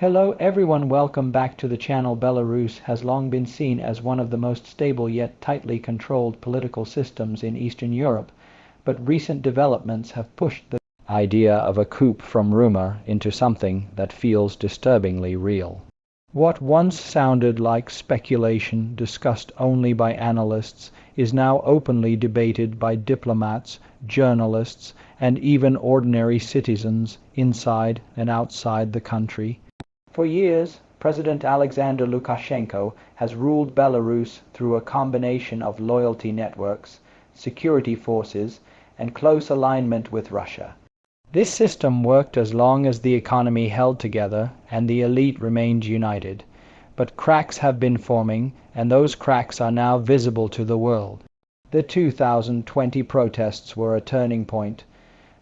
Hello everyone, welcome back to the channel. Belarus has long been seen as one of the most stable yet tightly controlled political systems in Eastern Europe, but recent developments have pushed the idea of a coup from rumor into something that feels disturbingly real. What once sounded like speculation discussed only by analysts is now openly debated by diplomats, journalists, and even ordinary citizens inside and outside the country. For years, President Alexander Lukashenko has ruled Belarus through a combination of loyalty networks, security forces, and close alignment with Russia. This system worked as long as the economy held together and the elite remained united. But cracks have been forming, and those cracks are now visible to the world. The 2020 protests were a turning point.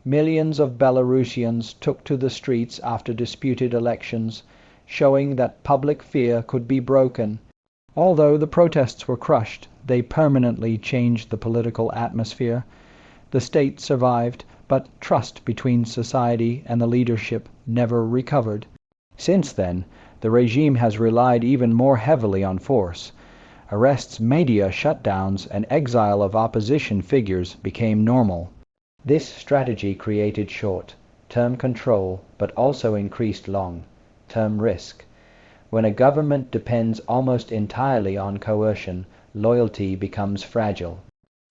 Millions of Belarusians took to the streets after disputed elections, showing that public fear could be broken. Although the protests were crushed, they permanently changed the political atmosphere. The state survived, but trust between society and the leadership never recovered. Since then, the regime has relied even more heavily on force. Arrests, media shutdowns, and exile of opposition figures became normal. This strategy created short-term control, but also increased long-term risk. When a government depends almost entirely on coercion, loyalty becomes fragile.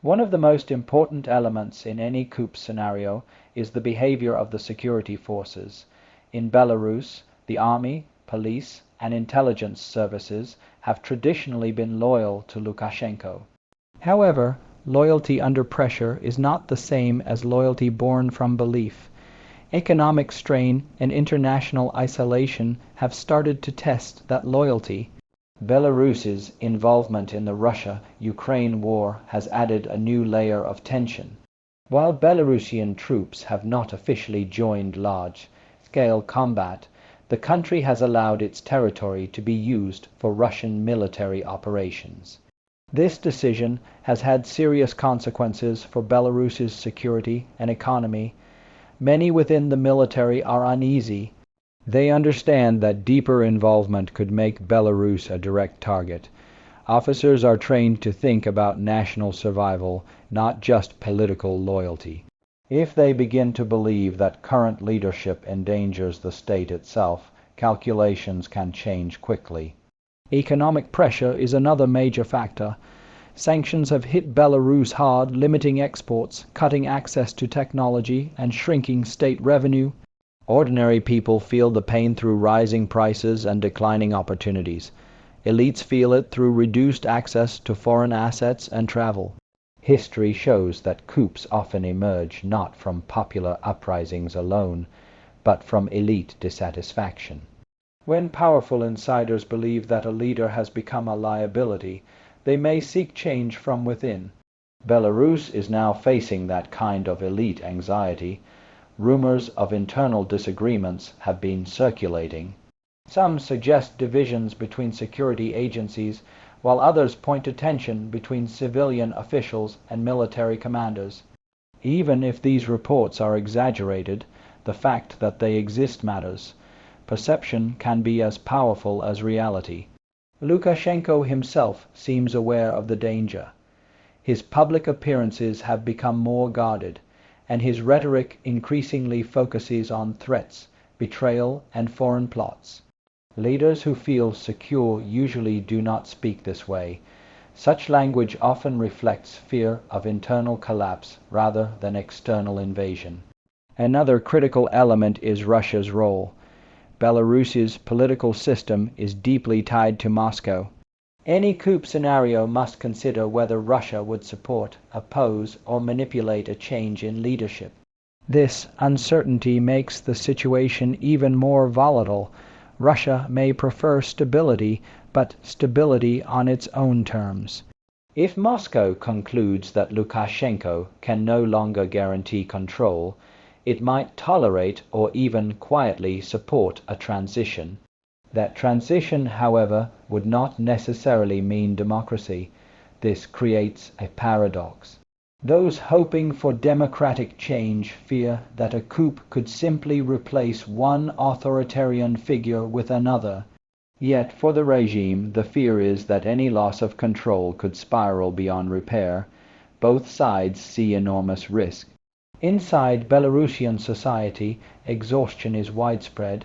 One of the most important elements in any coup scenario is the behavior of the security forces. In Belarus, the army, police, and intelligence services have traditionally been loyal to Lukashenko. However, loyalty under pressure is not the same as loyalty born from belief. Economic strain and international isolation have started to test that loyalty. Belarus's involvement in the Russia-Ukraine war has added a new layer of tension. While Belarusian troops have not officially joined large-scale combat, the country has allowed its territory to be used for Russian military operations. This decision has had serious consequences for Belarus's security and economy. Many within the military are uneasy. They understand that deeper involvement could make Belarus a direct target. Officers are trained to think about national survival, not just political loyalty. If they begin to believe that current leadership endangers the state itself, calculations can change quickly. Economic pressure is another major factor. Sanctions have hit Belarus hard, limiting exports, cutting access to technology, and shrinking state revenue. Ordinary people feel the pain through rising prices and declining opportunities. Elites feel it through reduced access to foreign assets and travel. History shows that coups often emerge not from popular uprisings alone, but from elite dissatisfaction. When powerful insiders believe that a leader has become a liability, they may seek change from within. Belarus is now facing that kind of elite anxiety. Rumors of internal disagreements have been circulating. Some suggest divisions between security agencies, while others point to tension between civilian officials and military commanders. Even if these reports are exaggerated, the fact that they exist matters. Perception can be as powerful as reality. Lukashenko himself seems aware of the danger. His public appearances have become more guarded, and his rhetoric increasingly focuses on threats, betrayal, and foreign plots. Leaders who feel secure usually do not speak this way. Such language often reflects fear of internal collapse rather than external invasion. Another critical element is Russia's role. Belarus's political system is deeply tied to Moscow. Any coup scenario must consider whether Russia would support, oppose, or manipulate a change in leadership. This uncertainty makes the situation even more volatile. Russia may prefer stability, but stability on its own terms. If Moscow concludes that Lukashenko can no longer guarantee control, it might tolerate or even quietly support a transition. That transition, however, would not necessarily mean democracy. This creates a paradox. Those hoping for democratic change fear that a coup could simply replace one authoritarian figure with another. Yet for the regime, the fear is that any loss of control could spiral beyond repair. Both sides see enormous risk. Inside Belarusian society, exhaustion is widespread.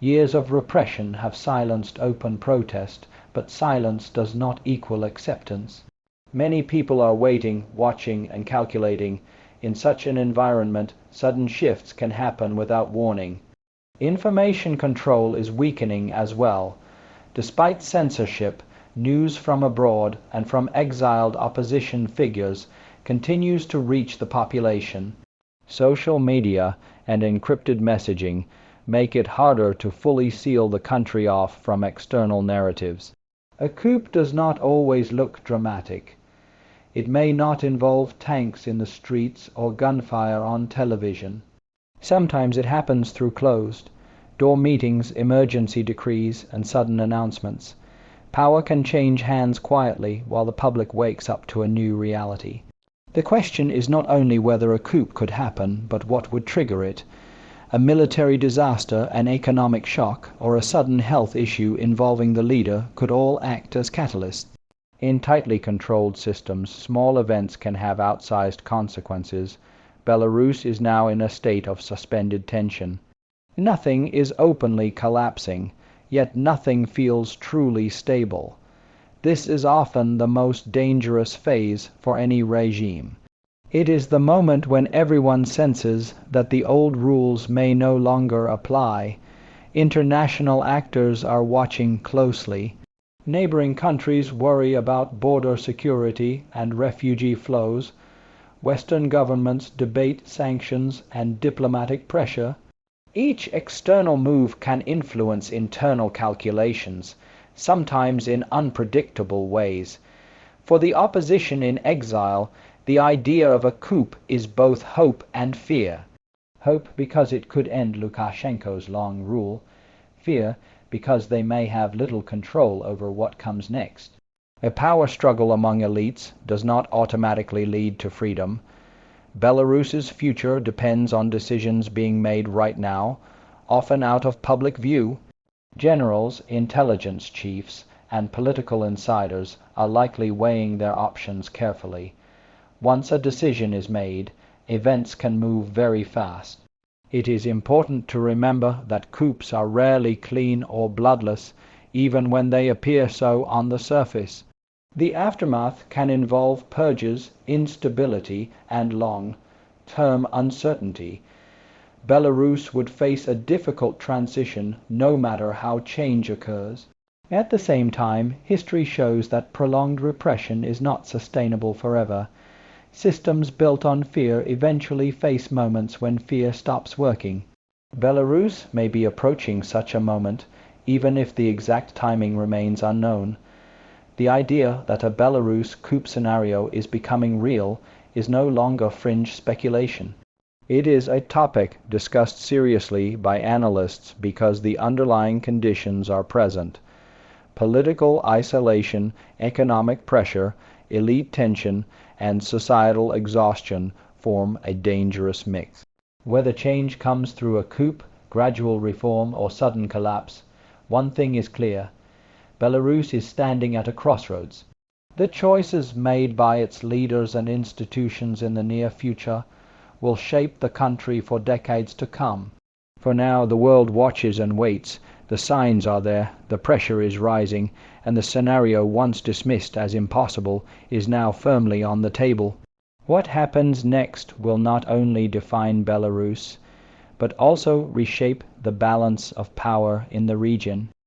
Years of repression have silenced open protest, but silence does not equal acceptance. Many people are waiting, watching, and calculating. In such an environment, sudden shifts can happen without warning. Information control is weakening as well. Despite censorship, news from abroad and from exiled opposition figures continues to reach the population. Social media and encrypted messaging make it harder to fully seal the country off from external narratives. A coup does not always look dramatic. It may not involve tanks in the streets or gunfire on television. Sometimes it happens through closed-door meetings, emergency decrees, and sudden announcements. Power can change hands quietly while the public wakes up to a new reality. The question is not only whether a coup could happen, but what would trigger it. A military disaster, an economic shock, or a sudden health issue involving the leader could all act as catalysts. In tightly controlled systems, small events can have outsized consequences. Belarus is now in a state of suspended tension. Nothing is openly collapsing, yet nothing feels truly stable. This is often the most dangerous phase for any regime. It is the moment when everyone senses that the old rules may no longer apply. International actors are watching closely. Neighboring countries worry about border security and refugee flows. Western governments debate sanctions and diplomatic pressure. Each external move can influence internal calculations, sometimes in unpredictable ways. For the opposition in exile, the idea of a coup is both hope and fear. Hope because it could end Lukashenko's long rule. Fear because they may have little control over what comes next. A power struggle among elites does not automatically lead to freedom. Belarus's future depends on decisions being made right now, often out of public view. Generals, intelligence chiefs, and political insiders are likely weighing their options carefully. Once a decision is made, events can move very fast. It is important to remember that coups are rarely clean or bloodless, even when they appear so on the surface. The aftermath can involve purges, instability, and long-term uncertainty. Belarus would face a difficult transition no matter how change occurs. At the same time, history shows that prolonged repression is not sustainable forever. Systems built on fear eventually face moments when fear stops working. Belarus may be approaching such a moment, even if the exact timing remains unknown. The idea that a Belarus coup scenario is becoming real is no longer fringe speculation. It is a topic discussed seriously by analysts because the underlying conditions are present. Political isolation, economic pressure, elite tension, and societal exhaustion form a dangerous mix. Whether change comes through a coup, gradual reform, or sudden collapse, one thing is clear. Belarus is standing at a crossroads. The choices made by its leaders and institutions in the near future will shape the country for decades to come. For now, the world watches and waits. The signs are there, the pressure is rising, and the scenario once dismissed as impossible is now firmly on the table. What happens next will not only define Belarus, but also reshape the balance of power in the region.